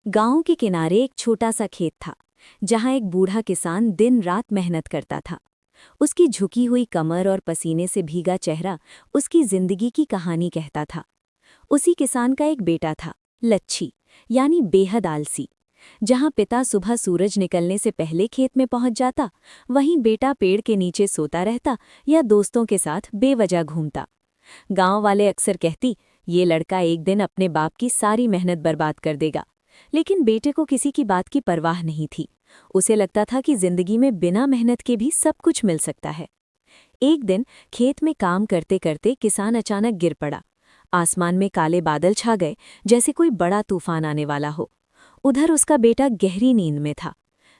गांव के किनारे एक छोटा सा खेत था जहां एक बूढ़ा किसान दिन रात मेहनत करता था। उसकी झुकी हुई कमर और पसीने से भीगा चेहरा उसकी जिंदगी की कहानी कहता था। उसी किसान का एक बेटा था, लच्छी, यानी बेहद आलसी। जहां पिता सुबह सूरज निकलने से पहले खेत में पहुंच जाता, वहीं बेटा पेड़ के नीचे सोता रहता या दोस्तों के साथ बेवजह घूमता। गांव वाले अक्सर कहती, ये लड़का एक दिन अपने बाप की सारी मेहनत बर्बाद कर देगा। लेकिन बेटे को किसी की बात की परवाह नहीं थी। उसे लगता था कि जिंदगी में बिना मेहनत के भी सब कुछ मिल सकता है। एक दिन खेत में काम करते करते किसान अचानक गिर पड़ा। आसमान में काले बादल छा गए, जैसे कोई बड़ा तूफान आने वाला हो। उधर उसका बेटा गहरी नींद में था।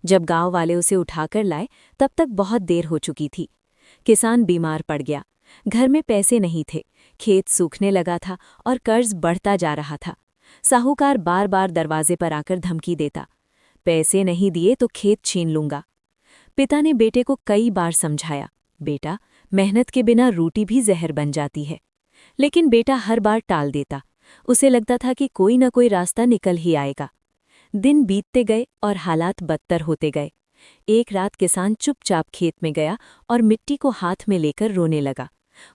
जब गांव वाले उसे उठाकर लाए, तब तक बहुत देर हो चुकी थी। किसान बीमार पड़ गया। घर में पैसे नहीं थे, खेत सूखने लगा था और कर्ज बढ़ता जा रहा था। साहूकार बार बार दरवाजे पर आकर धमकी देता, पैसे नहीं दिए तो खेत छीन लूंगा। पिता ने बेटे को कई बार समझाया, बेटा, मेहनत के बिना रोटी भी जहर बन जाती है। लेकिन बेटा हर बार टाल देता। उसे लगता था कि कोई न कोई रास्ता निकल ही आएगा। दिन बीतते गए और हालात बदतर होते गए। एक रात किसान चुपचाप खेत में गया और मिट्टी को हाथ में लेकर रोने लगा।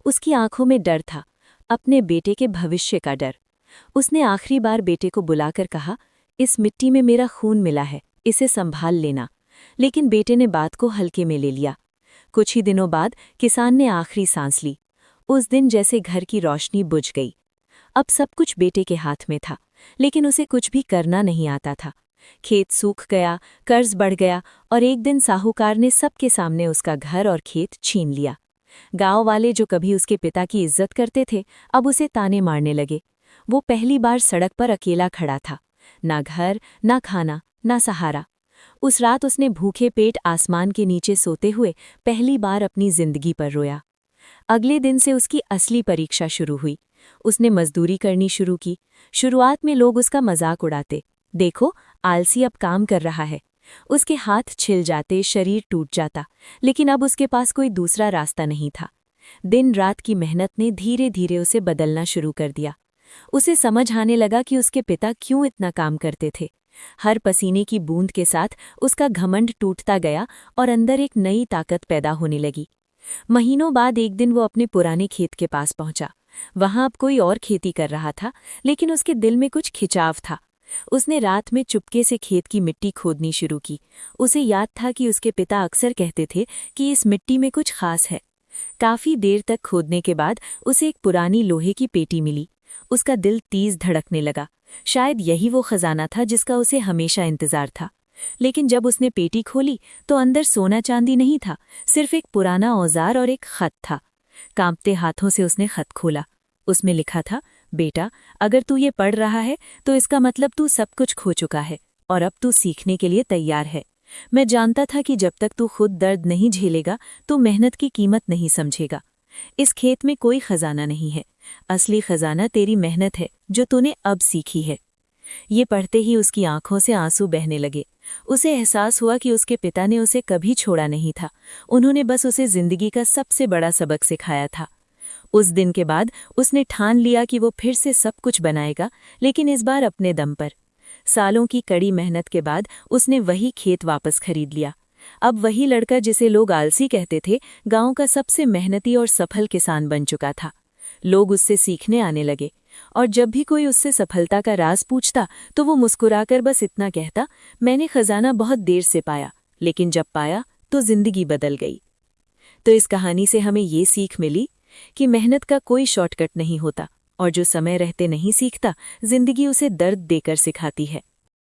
उसकी आंखों में डर था, अपने बेटे के भविष्य का डर। उसने आखिरी बार बेटे को बुलाकर कहा, इस मिट्टी में मेरा खून मिला है, इसे संभाल लेना। लेकिन बेटे ने बात को हल्के में ले लिया। कुछ ही दिनों बाद किसान ने आखिरी सांस ली। उस दिन जैसे घर की रोशनी बुझ गई। अब सब कुछ बेटे के हाथ में था, लेकिन उसे कुछ भी करना नहीं आता था। खेत सूख गया, कर्ज बढ़ गया और एक दिन साहूकार ने सबके सामने उसका घर और खेत छीन लिया। गांव वाले जो कभी उसके पिता की इज्जत करते थे, अब उसे ताने मारने लगे। वो पहली बार सड़क पर अकेला खड़ा था, ना घर, ना खाना, ना सहारा। उस रात उसने भूखे पेट आसमान के नीचे सोते हुए पहली बार अपनी जिंदगी पर रोया। अगले दिन से उसकी असली परीक्षा शुरू हुई। उसने मजदूरी करनी शुरू की। शुरुआत में लोग उसका मजाक उड़ाते, देखो, आलसी अब काम कर रहा है। उसके हाथ छिल जाते, शरीर टूट जाता, लेकिन अब उसके पास कोई दूसरा रास्ता नहीं था। दिन रात की मेहनत ने धीरे धीरे उसे बदलना शुरू कर दिया। उसे समझ आने लगा कि उसके पिता क्यों इतना काम करते थे। हर पसीने की बूंद के साथ उसका घमंड टूटता गया और अंदर एक नई ताकत पैदा होने लगी। महीनों बाद एक दिन वो अपने पुराने खेत के पास पहुंचा। वहां अब कोई और खेती कर रहा था, लेकिन उसके दिल में कुछ खिंचाव था। उसने रात में चुपके से खेत की मिट्टी खोदनी शुरू की। उसे याद था कि उसके पिता अक्सर कहते थे कि इस मिट्टी में कुछ खास है। काफी देर तक खोदने के बाद उसे एक पुरानी लोहे की पेटी मिली। उसका दिल तेज धड़कने लगा। शायद यही वो खजाना था जिसका उसे हमेशा इंतजार था। लेकिन जब उसने पेटी खोली तो अंदर सोना चांदी नहीं था, सिर्फ एक पुराना औजार और एक खत था। कांपते हाथों से उसने खत खोला। उसमें लिखा था, बेटा, अगर तू ये पढ़ रहा है तो इसका मतलब तू सब कुछ खो चुका है और अब तू सीखने के लिए तैयार है। मैं जानता था कि जब तक तू खुद दर्द नहीं झेलेगा तो मेहनत की कीमत नहीं समझेगा। इस खेत में कोई खजाना नहीं है, असली खजाना तेरी मेहनत है जो तूने अब सीखी है। ये पढ़ते ही उसकी आंखों से आंसू बहने लगे। उसे एहसास हुआ कि उसके पिता ने उसे कभी छोड़ा नहीं था। उन्होंने बस उसे जिंदगी का सबसे बड़ा सबक सिखाया था। उस दिन के बाद उसने ठान लिया कि वो फिर से सब कुछ बनाएगा, लेकिन इस बार अपने दम पर। सालों की कड़ी मेहनत के बाद उसने वही खेत वापस खरीद लिया। अब वही लड़का जिसे लोग आलसी कहते थे, गांव का सबसे मेहनती और सफल किसान बन चुका था। लोग उससे सीखने आने लगे, और जब भी कोई उससे सफलता का राज पूछता तो वो मुस्कुराकर बस इतना कहता, मैंने खजाना बहुत देर से पाया, लेकिन जब पाया तो जिंदगी बदल गई। तो इस कहानी से हमें ये सीख मिली कि मेहनत का कोई शॉर्टकट नहीं होता, और जो समय रहते नहीं सीखता, जिंदगी उसे दर्द देकर सिखाती है।